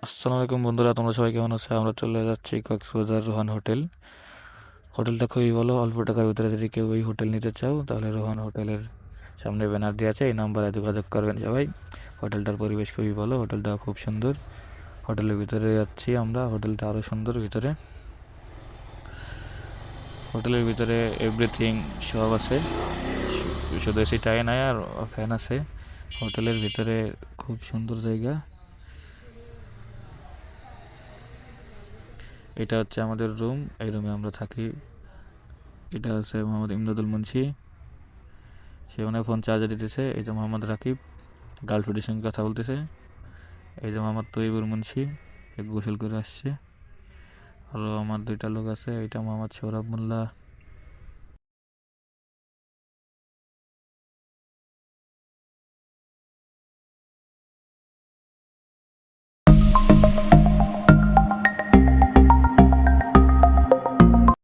আসসালামু আলাইকুম বন্ধুরা, তোমরা সবাই কেমন আছো? আমরা চলে যাচ্ছি কক্সবাজার রোহান হোটেল। হোটেলটা খুবই ভালো, অল্প টাকার ভিতরে যদি কেউ এই হোটেল নিতে চাও তাহলে রোহান হোটেলের সামনে ব্যানার দিয়ে আছে, এই নাম্বারে যোগাযোগ করবেন সবাই। হোটেলটার পরিবেশ খুবই ভালো, হোটেলটা খুব সুন্দর। হোটেলের ভিতরে যাচ্ছি আমরা, হোটেলটা আরও সুন্দর ভিতরে। হোটেলের ভিতরে এভরিথিং সব আছে, শুধু এসি চাই নাই আর ফ্যান আছে। হোটেলের ভিতরে খুব সুন্দর জায়গা। এটা হচ্ছে আমাদের রুম, এই রুমে আমরা থাকি। এটা হচ্ছে মোহাম্মদ ইমদাদুল মুন্সি, সে মনে হয় ফোন চার্জে দিতেছে। এই যে মোহাম্মদ রাকিব গার্লফ্রেন্ডের সঙ্গে কথা বলতেছে। এই যে মোহাম্মদ তৈবুর মুন্সি, এক গোসল করে আসছে। আরও আমার দুইটা লোক আছে, এটা মোহাম্মদ সৌরভ মোল্লা,